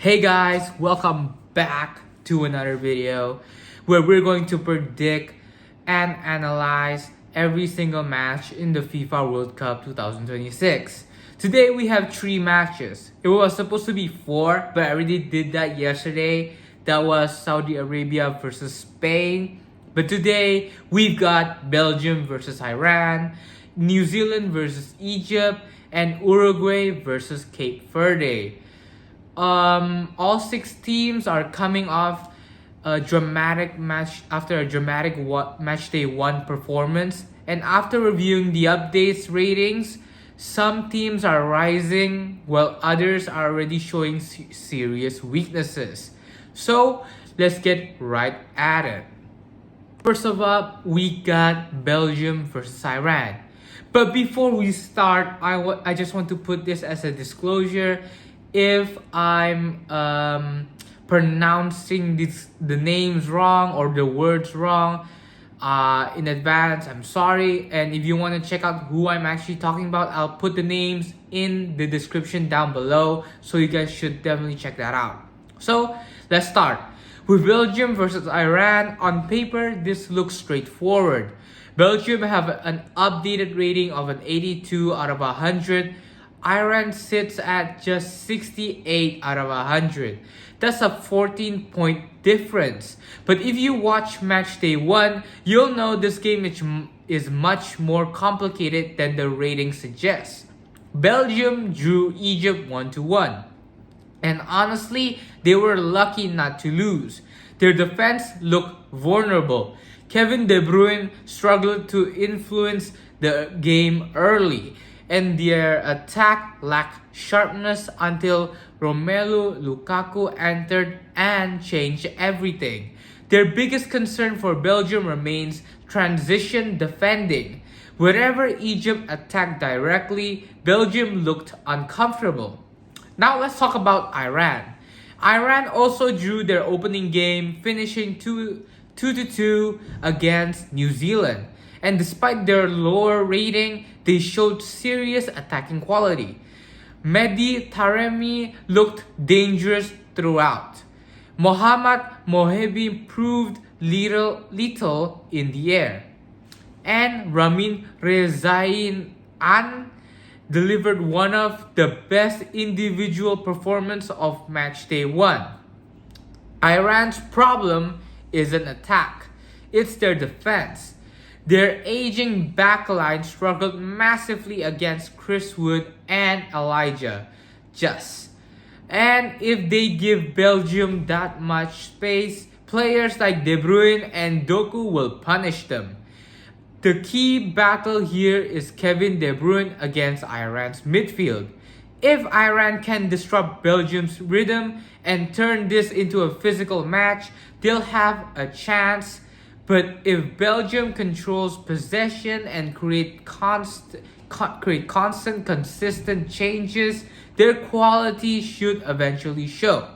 Hey guys, welcome back to another video where we're going to predict and analyze every single match in the FIFA World Cup 2026. Today we have 3 matches. It was supposed to be 4, but I already did that yesterday. That was Saudi Arabia versus Spain. But today we've got Belgium versus Iran, New Zealand versus Egypt, and Uruguay versus Cape Verde. All 6 teams are coming off a dramatic match after a dramatic match day 1 performance, and after reviewing the updates ratings, some teams are rising while others are already showing serious weaknesses. So let's get right at it. First of all, we got Belgium versus Iran. But before we start, I just want to put this as a disclosure. If I'm pronouncing the names wrong or the words wrong in advance, I'm sorry. And if you want to check out who I'm actually talking about, I'll put the names in the description down below, so you guys should definitely check that out. So let's start with Belgium versus Iran. On paper, this looks straightforward. Belgium have an updated rating of an 82 out of 100. Iran sits at just 68 out of 100. That's a 14-point difference. But if you watch match day 1, you'll know this game is much more complicated than the rating suggests. Belgium drew Egypt 1-1. And honestly, they were lucky not to lose. Their defense looked vulnerable. Kevin De Bruyne struggled to influence the game early, and their attack lacked sharpness until Romelu Lukaku entered and changed everything. Their biggest concern for Belgium remains transition defending. Wherever Egypt attacked directly, Belgium looked uncomfortable. Now let's talk about Iran. Iran also drew their opening game, finishing 2-2 against New Zealand. And despite their lower rating, they showed serious attacking quality. Mehdi Taremi looked dangerous throughout. Mohammad Mohebi proved little in the air. And Ramin Rezaeian delivered one of the best individual performances of match day 1. Iran's problem isn't attack, it's their defense. Their aging backline struggled massively against Chris Wood and Elijah Just. And if they give Belgium that much space, players like De Bruyne and Doku will punish them. The key battle here is Kevin De Bruyne against Iran's midfield. If Iran can disrupt Belgium's rhythm and turn this into a physical match, they'll have a chance. But if Belgium controls possession and create constant, consistent changes, their quality should eventually show.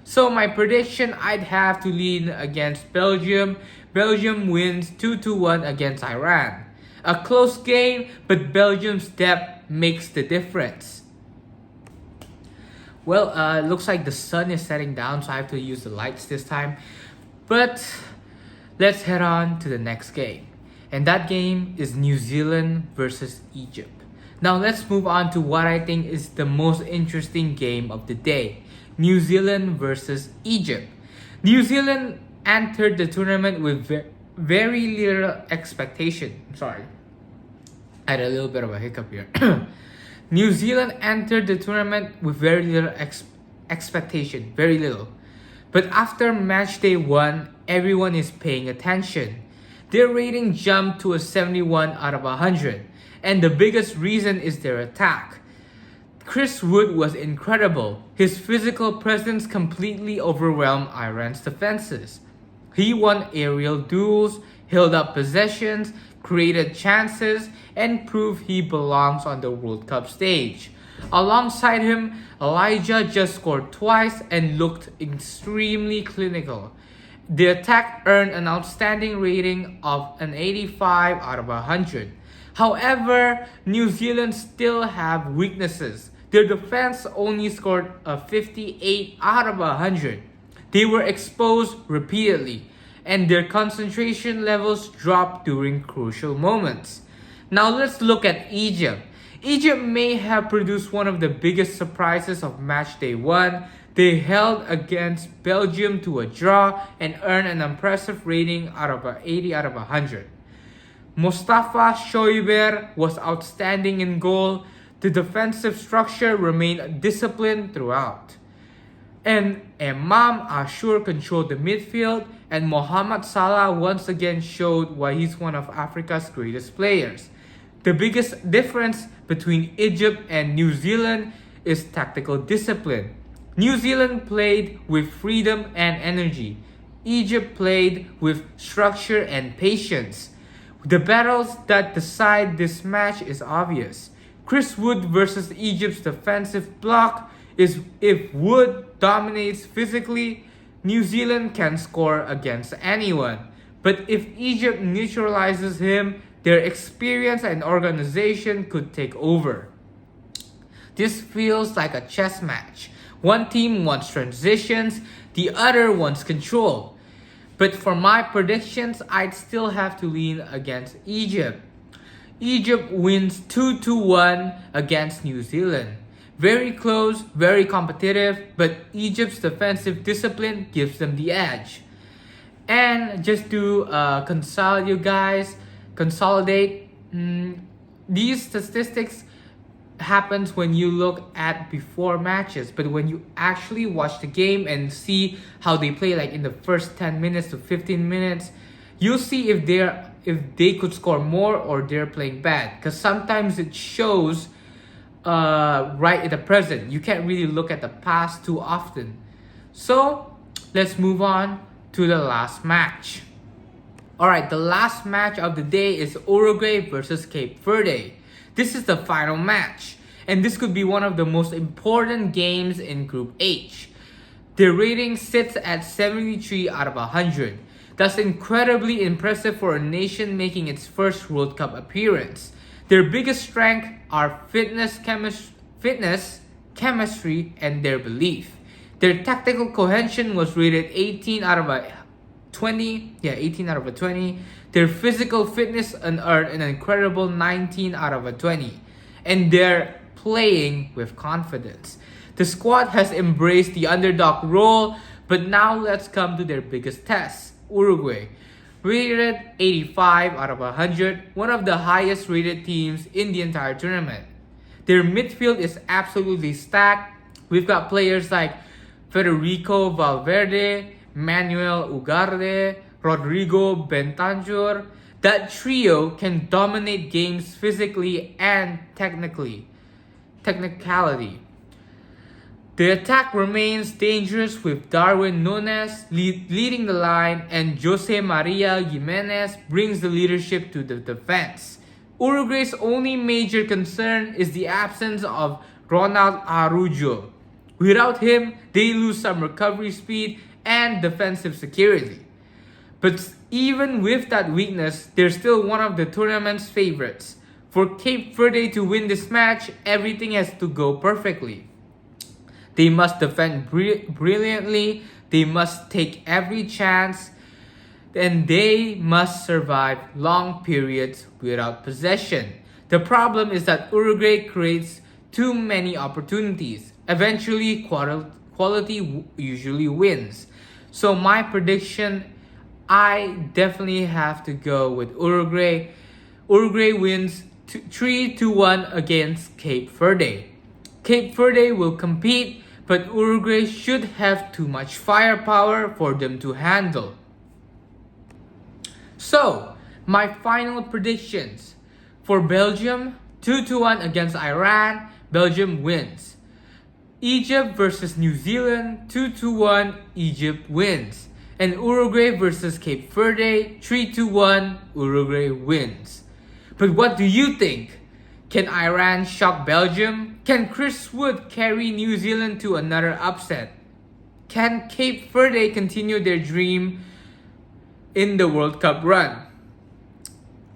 So my prediction, I'd have to lean against Belgium. Belgium wins 2-1 against Iran. A close game, but Belgium's depth makes the difference. Well, looks like the sun is setting down, so I have to use the lights this time. But let's head on to the next game. And that game is New Zealand versus Egypt. Now let's move on to what I think is the most interesting game of the day. New Zealand versus Egypt. New Zealand entered the tournament with very little expectation. Sorry, I had a little bit of a hiccup here. New Zealand entered the tournament with very little expectation. Very little. But after match day 1, everyone is paying attention. Their rating jumped to a 71 out of 100. And the biggest reason is their attack. Chris Wood was incredible. His physical presence completely overwhelmed Iran's defenses. He won aerial duels, held up possessions, created chances, and proved he belongs on the World Cup stage. Alongside him, Elijah just scored twice and looked extremely clinical. The attack earned an outstanding rating of an 85 out of 100. However, New Zealand still have weaknesses. Their defense only scored a 58 out of 100. They were exposed repeatedly, and their concentration levels dropped during crucial moments. Now let's look at Egypt. Egypt may have produced one of the biggest surprises of matchday 1. They held against Belgium to a draw and earned an impressive rating out of 80 out of 100. Mustafa Shoiber was outstanding in goal. The defensive structure remained disciplined throughout. And Imam Ashur controlled the midfield, and Mohamed Salah once again showed why he's one of Africa's greatest players. The biggest difference between Egypt and New Zealand is tactical discipline. New Zealand played with freedom and energy. Egypt played with structure and patience. The battles that decide this match is obvious. Chris Wood versus Egypt's defensive block is if Wood dominates physically, New Zealand can score against anyone. But if Egypt neutralizes him, their experience and organization could take over. This feels like a chess match. One team wants transitions, the other wants control. But for my predictions, I'd still have to lean against Egypt. Egypt wins 2-1 against New Zealand. Very close, very competitive, but Egypt's defensive discipline gives them the edge. And just to consolidate, these statistics happens when you look at before matches, but when you actually watch the game and see how they play, like in the first 10 minutes to 15 minutes, you'll see if they could score more or they're playing bad, because sometimes it shows right at the present. You can't really look at the past too often. So let's move on to the last match. Alright, the last match of the day is Uruguay versus Cape Verde. This is the final match, and this could be one of the most important games in Group H. Their rating sits at 73 out of 100. That's incredibly impressive for a nation making its first World Cup appearance. Their biggest strength are fitness, chemistry, and their belief. Their tactical cohesion was rated 18 out of 20. Their physical fitness earned an incredible 19 out of 20. And they're playing with confidence. The squad has embraced the underdog role, but now let's come to their biggest test, Uruguay. Rated 85 out of 100, one of the highest rated teams in the entire tournament. Their midfield is absolutely stacked. We've got players like Federico Valverde, Manuel Ugarte, Rodrigo Bentancur. That trio can dominate games physically and technicality. The attack remains dangerous with Darwin Núñez leading the line, and Jose Maria Giménez brings the leadership to the defense. Uruguay's only major concern is the absence of Ronald Araujo. Without him, they lose some recovery speed and defensive security. But even with that weakness, they're still one of the tournament's favorites. For Cape Verde to win this match, everything has to go perfectly. They must defend brilliantly, they must take every chance, and they must survive long periods without possession. The problem is that Uruguay creates too many opportunities. Eventually, quality usually wins. So my prediction, I definitely have to go with Uruguay. Uruguay wins 3-1 against Cape Verde. Cape Verde will compete, but Uruguay should have too much firepower for them to handle. So, my final predictions. For Belgium, 2-1 against Iran, Belgium wins. Egypt versus New Zealand, 2-1, Egypt wins. And Uruguay versus Cape Verde, 3-1, Uruguay wins. But what do you think? Can Iran shock Belgium? Can Chris Wood carry New Zealand to another upset? Can Cape Verde continue their dream in the World Cup run?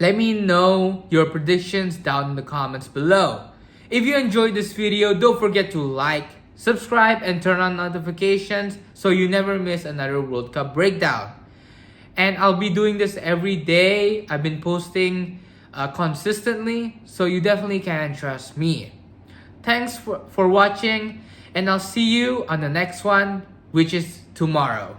Let me know your predictions down in the comments below. If you enjoyed this video, don't forget to like, subscribe, and turn on notifications so you never miss another World Cup breakdown. And I'll be doing this every day. I've been posting consistently, so you definitely can trust me. Thanks for watching, and I'll see you on the next one, which is tomorrow.